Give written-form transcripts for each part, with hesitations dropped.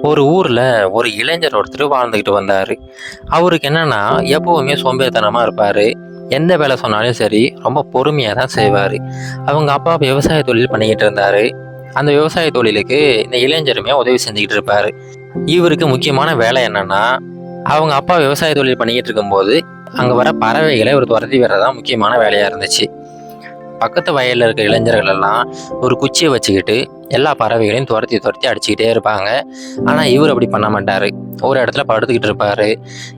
ஒரு ஊர்ல ஒரு இளைஞர் ஒருத்தர் வாழ்ந்துகிட்டு வந்தாரு. அவருக்கு என்னன்னா, எப்பவுமே சோம்பேறித்தனமா இருப்பாரு. எந்த வேலை சொன்னாலும் சரி, ரொம்ப பொறுமையா தான் செய்வாரு. அவங்க அப்பா விவசாய தொழில் பண்ணிக்கிட்டு இருந்தாரு. அந்த விவசாய தொழிலுக்கு இந்த இளைஞருமே உதவி செஞ்சுக்கிட்டு இருப்பாரு. இவருக்கு முக்கியமான வேலை என்னன்னா, அவங்க அப்பா விவசாய தொழில் பண்ணிக்கிட்டு இருக்கும்போது, அங்க வர பறவைகளை இவர் துரத்தி விடுறதுதான் முக்கியமான வேலையா இருந்துச்சு. பக்கத்து வயல்ல இருக்க இளைஞர்கள் எல்லாம் ஒரு குச்சியை வச்சுக்கிட்டு எல்லா பறவைகளையும் துரத்தி துரத்தி அடிச்சுக்கிட்டே இருப்பாங்க. ஆனா இவர் அப்படி பண்ண மாட்டாரு. ஒரு இடத்துல படுத்துக்கிட்டு இருப்பாரு.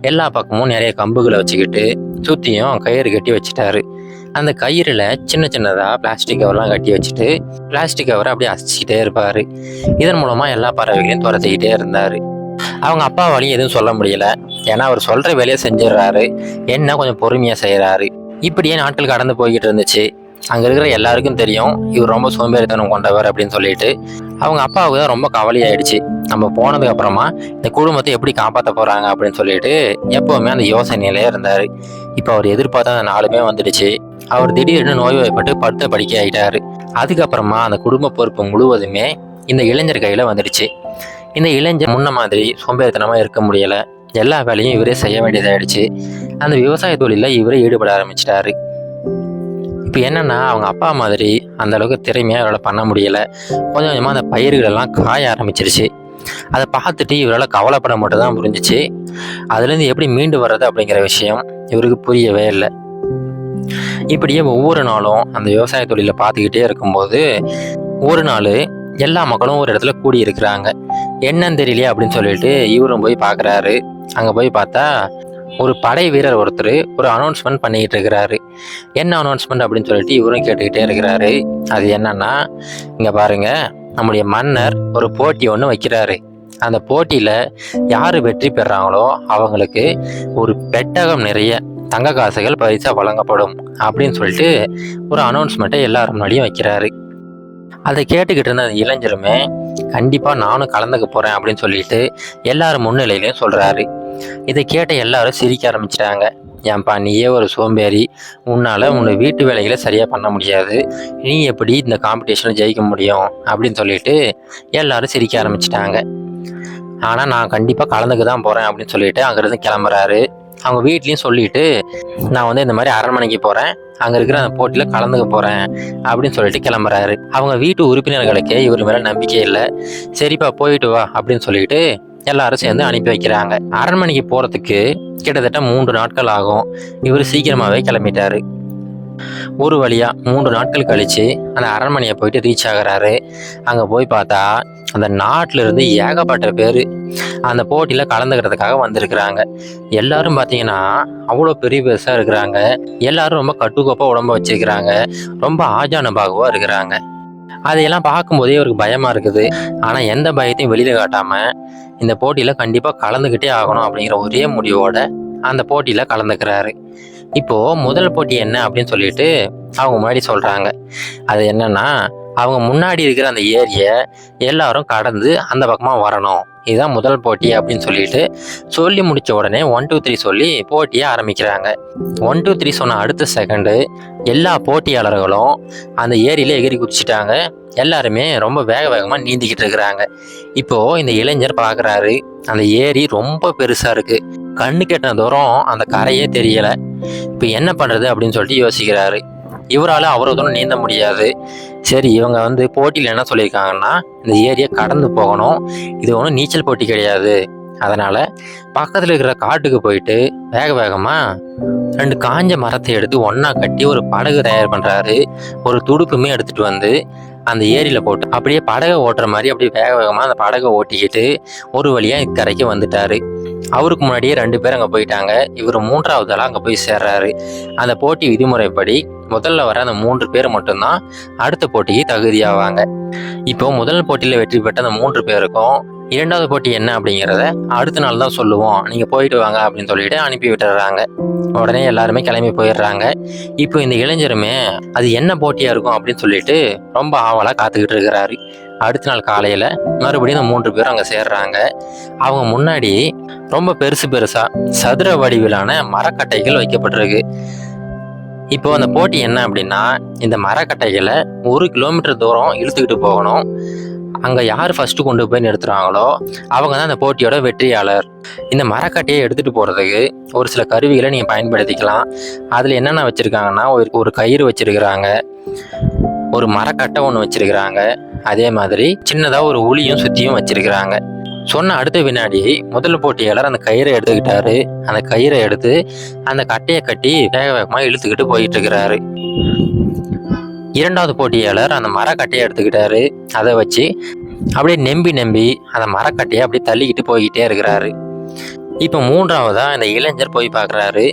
எல்லா பக்கமும் நிறைய கம்புகளை வச்சுக்கிட்டு சுத்தியும் கயிறு கட்டி வச்சுட்டாரு. அந்த கயிறுல சின்ன சின்னதா பிளாஸ்டிக் கவர்லாம் கட்டி வச்சுட்டு பிளாஸ்டிக் கவரை அப்படியே அசிச்சுக்கிட்டே இருப்பாரு. இதன் மூலமா எல்லா பறவைகளையும் துரத்திக்கிட்டே இருந்தாரு. அவங்க அப்பாவாலையும் எதுவும் சொல்ல முடியல. ஏன்னா அவர் சொல்ற வேலையை செஞ்சிடறாரு. என்ன கொஞ்சம் பொறுமையா செய்யறாரு. இப்படியே நாட்கள் கடந்து போய்கிட்டு இருந்துச்சு. அங்க இருக்கிற எல்லாருக்கும் தெரியும் இவர் ரொம்ப சோம்பேறித்தனம் கொண்டவர் அப்படின்னு சொல்லிட்டு. அவங்க அப்பாவுக்கு தான் ரொம்ப கவலையாயிடுச்சு. நம்ம போனதுக்கு அப்புறமா இந்த குடும்பத்தை எப்படி காப்பாற்ற போறாங்க அப்படின்னு சொல்லிட்டு எப்பவுமே அந்த யோசனையிலே இருந்தாரு. இப்ப அவர் எதிர்பார்த்த அந்த நாளுமே வந்துடுச்சு. அவர் திடீர்னு நோய்வாய்ப்பட்டு படுத்த படுக்கை ஆயிட்டாரு. அதுக்கப்புறமா அந்த குடும்ப பொறுப்பு முழுவதுமே இந்த இளைஞர் கையில வந்துடுச்சு. இந்த இளைஞர் முன்ன மாதிரி சோம்பேறித்தனமா இருக்க முடியல. எல்லா வேலையும் இவரே செய்ய வேண்டியதாயிடுச்சு. அந்த விவசாய தொழில இவரே ஈடுபட ஆரம்பிச்சிட்டாரு. இப்போ என்னன்னா, அவங்க அப்பா மாதிரி அந்த அளவுக்கு திறமையா இவரால் பண்ண முடியல. கொஞ்சம் கொஞ்சமா அந்த பயிர்கள் எல்லாம் காய ஆரம்பிச்சிருச்சு. அதை பார்த்துட்டு இவரால் கவலைப்பட மட்டும் தான் புரிஞ்சிச்சு. அதுலேருந்து எப்படி மீண்டு வர்றது அப்படிங்கிற விஷயம் இவருக்கு புரியவே இல்லை. இப்படியே ஒவ்வொரு நாளும் அந்த விவசாய தொழிலை பார்த்துக்கிட்டே இருக்கும்போது ஒரு நாள் எல்லா மக்களும் ஒரு இடத்துல கூடி இருக்கிறாங்க. என்னன்னு தெரியலையே அப்படின்னு சொல்லிட்டு இவரும் போய் பார்க்குறாரு. அங்கே போய் பார்த்தா ஒரு படை வீரர் ஒருத்தர் ஒரு அனௌன்ஸ்மெண்ட் பண்ணிக்கிட்டு இருக்கிறாரு. என்ன அனௌன்ஸ்மெண்ட் அப்படின்னு சொல்லிட்டு இவரும் கேட்டுக்கிட்டே இருக்கிறாரு. அது என்னன்னா, இங்கே பாருங்க, நம்முடைய மன்னர் ஒரு போட்டி ஒன்று வைக்கிறாரு. அந்த போட்டியில் யார் வெற்றி பெறாங்களோ அவங்களுக்கு ஒரு பெட்டகம் நிறைய தங்க காசுகள் பரிசா வழங்கப்படும் அப்படின்னு சொல்லிட்டு ஒரு அனௌன்ஸ்மெண்ட்டை எல்லாரும் முன்னாடியும் வைக்கிறாரு. அதை கேட்டுக்கிட்டு இருந்த அந்த இளைஞருமே கண்டிப்பா நானும் கலந்துக்க போறேன் அப்படின்னு சொல்லிட்டு எல்லாரும் முன்னிலையிலையும் சொல்றாரு. இதை கேட்ட எல்லாரும் சிரிக்க ஆரம்பிச்சிட்டாங்க. ஏன்பா நீயே ஒரு சோம்பேறி, உன்னை வீட்டு வேலைகளை சரியா பண்ண முடியாது, நீ எப்படி இந்த காம்படிஷன்ல ஜெயிக்க முடியும் அப்படின்னு சொல்லிட்டு எல்லாரும் சிரிக்க ஆரம்பிச்சிட்டாங்க. ஆனா நான் கண்டிப்பா கலந்துக்க தான் போறேன் அப்படின்னு சொல்லிட்டு அங்கிருந்து கிளம்புறாரு. அவங்க வீட்லயும் சொல்லிட்டு, நான் இந்த மாதிரி அரண்மனைக்கு போறேன், அங்க இருக்கிற அந்த போட்டியில கலந்துக்க போறேன் அப்படின்னு சொல்லிட்டு கிளம்புறாரு. அவங்க வீட்டு உறுப்பினர்களுக்கு இவர் மேல நம்பிக்கை இல்லை. சரிப்பா போயிட்டு வா அப்படின்னு சொல்லிட்டு எல்லாரும் சேர்ந்து அனுப்பி வைக்கிறாங்க. அரண்மனைக்கு போறதுக்கு கிட்டத்தட்ட 3 நாட்கள் ஆகும். இவர் சீக்கிரமாவே கிளம்பிட்டாரு. ஒரு வழியா 3 நாட்கள் கழிச்சு அந்த அரண்மனையை போயிட்டு ரீச் ஆகுறாரு. அங்க போய் பார்த்தா அந்த நாட்டுல இருந்து ஏகப்பட்ட பேரு அந்த போட்டியில கலந்துக்கிறதுக்காக வந்திருக்கிறாங்க. எல்லாரும் பாத்தீங்கன்னா அவ்வளோ பெரிய பெருசா இருக்கிறாங்க. எல்லாரும் ரொம்ப கட்டுக்கோப்பா உடம்ப வச்சிருக்கிறாங்க. ரொம்ப ஆஜான பாகுவா இருக்கிறாங்க. அதையெல்லாம் பார்க்கும்போதே இவருக்கு பயமா இருக்குது. ஆனா எந்த பயத்தையும் வெளியில காட்டாம இந்த போட்டியில கண்டிப்பா கலந்துக்கிட்டே ஆகணும் அப்படிங்கிற ஒரே முடிவோட அந்த போட்டியில கலந்துக்கிறாரு. இப்போ முதல் போட்டி என்ன அப்படின்னு சொல்லிட்டு அவங்க முன்னாடி சொல்றாங்க. அது என்னன்னா, அவங்க முன்னாடி இருக்கிற அந்த ஏரியை எல்லாரும் கடந்து அந்த பக்கமா வரணும், இதுதான் முதல் போட்டி அப்படின்னு சொல்லிட்டு சொல்லி முடிச்ச உடனே 1 2 3 சொல்லி போட்டியை ஆரம்பிக்கிறாங்க. 1 2 3 சொன்ன அடுத்த செகண்டு எல்லா போட்டியாளர்களும் அந்த ஏரியில எகிரி குதிச்சுட்டாங்க. எல்லாருமே ரொம்ப வேக வேகமா நீந்திக்கிட்டு இருக்கிறாங்க. இப்போ இந்த இளைஞர் பாக்குறாரு, அந்த ஏரி ரொம்ப பெருசா இருக்கு. கண்ணு கெட்டின தூரம் அந்த கரையே தெரியல. இப்ப என்ன பண்றது அப்படின்னு சொல்லிட்டு யோசிக்கிறாரு. இவரால அவ்வளவு தூரம் நீந்த முடியாது. சரி, இவங்க போட்டியில் என்ன சொல்லியிருக்காங்கன்னா, இந்த ஏரியை கடந்து போகணும், இது ஒன்றும் நீச்சல் போட்டி கிடையாது. அதனால பக்கத்துல இருக்கிற காட்டுக்கு போயிட்டு வேக வேகமா 2 காஞ்ச மரத்தை எடுத்து ஒன்னா கட்டி ஒரு படகு தயார் பண்றாரு. ஒரு துடுப்புமே எடுத்துட்டு வந்து அந்த ஏரியில போட்டு அப்படியே படகை ஓட்டுற மாதிரி அப்படியே வேக வேகமா அந்த படகை ஓட்டிக்கிட்டு ஒரு வழியா இக்கரைக்கு வந்துட்டாரு. அவருக்கு முன்னாடியே 2 பேர் அங்க போயிட்டாங்க. இவர் 3வது ஆளா அங்க போய் சேர்றாரு. அந்த போட்டி விதிமுறைப்படி முதல்ல வர அந்த 3 பேர் மட்டும்தான் அடுத்த போட்டிக்கு தகுதியாவாங்க. இப்போ முதல் போட்டியில வெற்றி பெற்ற அந்த 3 பேருக்கும் 2வது போட்டி என்ன அப்படிங்கிறத அடுத்த நாள் தான் சொல்லுவோம், நீங்க போயிட்டு வாங்க அப்படின்னு சொல்லிட்டு அனுப்பி விட்டுறாங்க. உடனே எல்லாருமே கிளம்பி போயிடுறாங்க. இப்போ இந்த இளைஞருமே அது என்ன போட்டியா இருக்கும் அப்படின்னு சொல்லிட்டு ரொம்ப ஆவலா காத்துக்கிட்டு இருக்கிறாரு. அடுத்த நாள் காலையில மறுபடியும் இந்த 3 பேரும் அங்க சேர்றாங்க. அவங்க முன்னாடி ரொம்ப பெருசு பெருசா சதுர வடிவிலான மரக்கட்டைகள் வைக்கப்பட்டிருக்கு. இப்போ அந்த போட்டி என்ன அப்படின்னா, இந்த மரக்கட்டைகளை 1 கிலோமீட்டர் தூரம் இழுத்துக்கிட்டு போகணும். அங்கே யார் ஃபஸ்ட்டு கொண்டு போய் நிறுத்துகிறாங்களோ அவங்க தான் அந்த போட்டியோட வெற்றியாளர். இந்த மரக்கட்டையை எடுத்துகிட்டு போகிறதுக்கு ஒரு சில கருவிகளை நீங்கள் பயன்படுத்திக்கலாம். அதில் என்னென்ன வச்சுருக்காங்கன்னா, ஒரு கயிறு வச்சுருக்கிறாங்க, ஒரு மரக்கட்டை ஒன்று வச்சுருக்கிறாங்க, அதே மாதிரி சின்னதாக ஒரு உளியும் சுற்றியும் வச்சுருக்கிறாங்க. சொன்ன அடுத்த வினாடி முதல் போட்டியாளர் அந்த கயிறை எடுத்துக்கிட்டாரு. அந்த கயிறை எடுத்து அந்த கட்டையை கட்டி வேக வேகமாக இழுத்துக்கிட்டு போயிட்டு இருக்கிறாரு. இரண்டாவது போட்டியாளர் அந்த மரக்கட்டையை எடுத்துக்கிட்டாரு. அதை வச்சு அப்படியே நம்பி அந்த மரக்கட்டையை அப்படியே தள்ளிக்கிட்டு போய்கிட்டே இருக்கிறாரு. இப்போ மூன்றாவதா இந்த இளைஞர் போய் பார்க்குறாரு.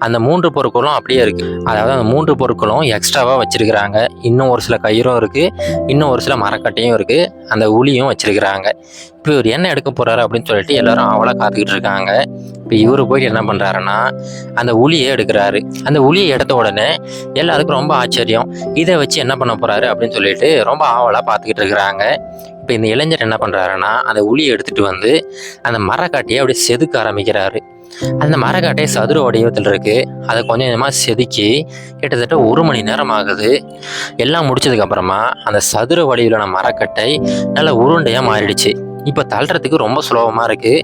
அந்த 3 பொருட்களும் அப்படியே இருக்கு. அதாவது அந்த 3 பொருட்களும் எக்ஸ்ட்ராவாக வச்சிருக்கிறாங்க. இன்னும் ஒரு சில கயிறும் இருக்கு, இன்னும் ஒரு சில மரக்கட்டையும் இருக்கு, அந்த உளியும் வச்சிருக்கிறாங்க. இப்போ இவர் என்ன எடுக்க போறாரு அப்படின்னு சொல்லிட்டு எல்லாரும் அவளா காத்துக்கிட்டு இருக்காங்க. இப்போ இவரு போயிட்டு என்ன பண்றாருன்னா, அந்த உளியை எடுக்கிறாரு. அந்த உளியை எடுத்த உடனே எல்லாருக்கும் ரொம்ப ஆச்சரியம். இதை வச்சு என்ன பண்ண போறாரு அப்படின்னு சொல்லிட்டு ரொம்ப ஆவலா பார்த்துக்கிட்டு இருக்கிறாங்க. இப்போ இந்த இளைஞர் என்ன பண்றாருன்னா, அந்த உளியை எடுத்துட்டு வந்து அந்த மரக்கட்டையை அப்படியே செதுக்க ஆரம்பிக்கிறாரு. அந்த மரக்கட்டை சதுர வடிவத்தில் இருக்கு. அதை கொஞ்சம் கொஞ்சமாக செதுக்கி கிட்டத்தட்ட 1 மணி நேரம் ஆகுது. எல்லாம் முடிச்சதுக்கு அப்புறமா அந்த சதுர வடிவிலான மரக்கட்டை நல்ல உருண்டையாக மாறிடுச்சு. இப்போ தள்ளுறதுக்கு ரொம்ப சுலபமாக இருக்கு.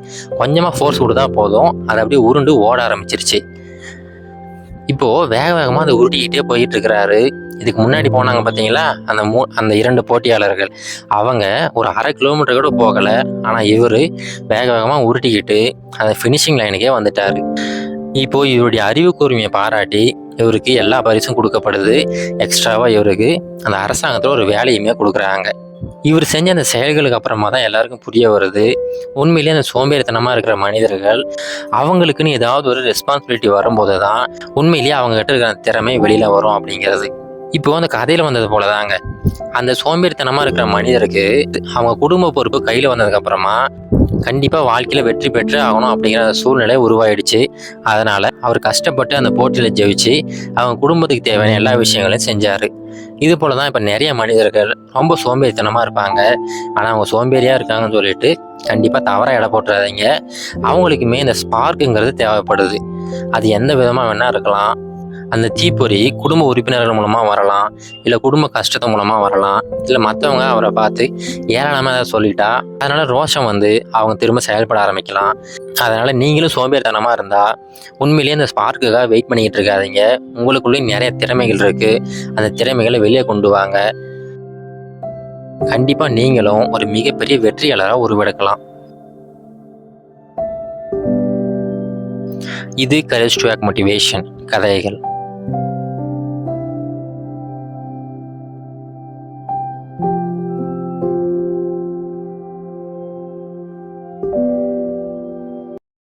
கொஞ்சமாக ஃபோர்ஸ் கொடுத்தா போதும், அதை அப்படியே உருண்டு ஓட ஆரம்பிச்சிருச்சு. இப்போ வேக வேகமாக அதை உருட்டிக்கிட்டே போயிட்டு இருக்கிறாரு. இதுக்கு முன்னாடி போனாங்க பார்த்தீங்களா, அந்த 2 போட்டியாளர்கள், அவங்க ஒரு 1/2 கிலோமீட்டர் கூட போகலை. ஆனால் இவர் வேக வேகமாக உருட்டிக்கிட்டு அந்த ஃபினிஷிங் லைனுக்கே வந்துட்டார். இப்போ இவருடைய அறிவு கூர்மையை பாராட்டி இவருக்கு எல்லா பரிசும் கொடுக்கப்படுது. எக்ஸ்ட்ராவாக இவருக்கு அந்த அரசாங்கத்தில் ஒரு வேலையுமே கொடுக்குறாங்க. இவர் செஞ்ச அந்த செயல்களுக்கு அப்புறமா தான் எல்லாருக்கும் புரிய வருது, உண்மையிலேயே அந்த சோம்பேறித்தனமாக இருக்கிற மனிதர்கள் அவங்களுக்குன்னு ஏதாவது ஒரு ரெஸ்பான்சிபிலிட்டி வரும்போது தான் உண்மையிலேயே அவங்ககிட்ட இருக்கிற திறமை வெளியில் வரும் அப்படிங்கிறது. இப்போ அந்த கதையில் வந்தது போல தாங்க, அந்த சோம்பேறித்தனமாக இருக்கிற மனிதருக்கு அவங்க குடும்ப பொறுப்பு கையில் வந்ததுக்கப்புறமா கண்டிப்பாக வாழ்க்கையில் வெற்றி பெற்று ஆகணும் அப்படிங்கிற அந்த சூழ்நிலை உருவாயிடுச்சு. அதனால் அவர் கஷ்டப்பட்டு அந்த போட்டியில் ஜெயிச்சு அவங்க குடும்பத்துக்கு தேவையான எல்லா விஷயங்களையும் செஞ்சார். இது போல தான் இப்போ நிறைய மனிதர்கள் ரொம்ப சோம்பேறித்தனமாக இருப்பாங்க. ஆனால் அவங்க சோம்பேறியாக இருக்காங்கன்னு சொல்லிட்டு கண்டிப்பாக தவறாக எடை போட்டுறாதீங்க. அவங்களுக்குமே இந்த ஸ்பார்க்குங்கிறது தேவைப்படுது. அது எந்த விதமாக வேணால் இருக்கலாம். அந்த தீப்பொறி குடும்ப உறுப்பினர்கள் மூலமாக வரலாம், இல்லை குடும்ப கஷ்டத்து மூலமாக வரலாம், இல்லை மற்றவங்க அவரை பார்த்து ஏராளமாக ஏதாவது சொல்லிட்டா அதனால் ரோஷம் வந்து அவங்க திரும்ப செயல்பட ஆரம்பிக்கலாம். அதனால் நீங்களும் சோம்பேறித்தனமாக இருந்தால் உண்மையிலேயே அந்த ஸ்பார்க்குக்காக வெயிட் பண்ணிக்கிட்டு இருக்காதீங்க. உங்களுக்குள்ளேயும் நிறைய திறமைகள் இருக்குது. அந்த திறமைகளை வெளியே கொண்டு வாங்க. கண்டிப்பாக நீங்களும் ஒரு மிகப்பெரிய வெற்றியாளராக உருவெடுக்கலாம். இது கரேஜ் டு ஆக்ட் மோட்டிவேஷன் கதைகள்.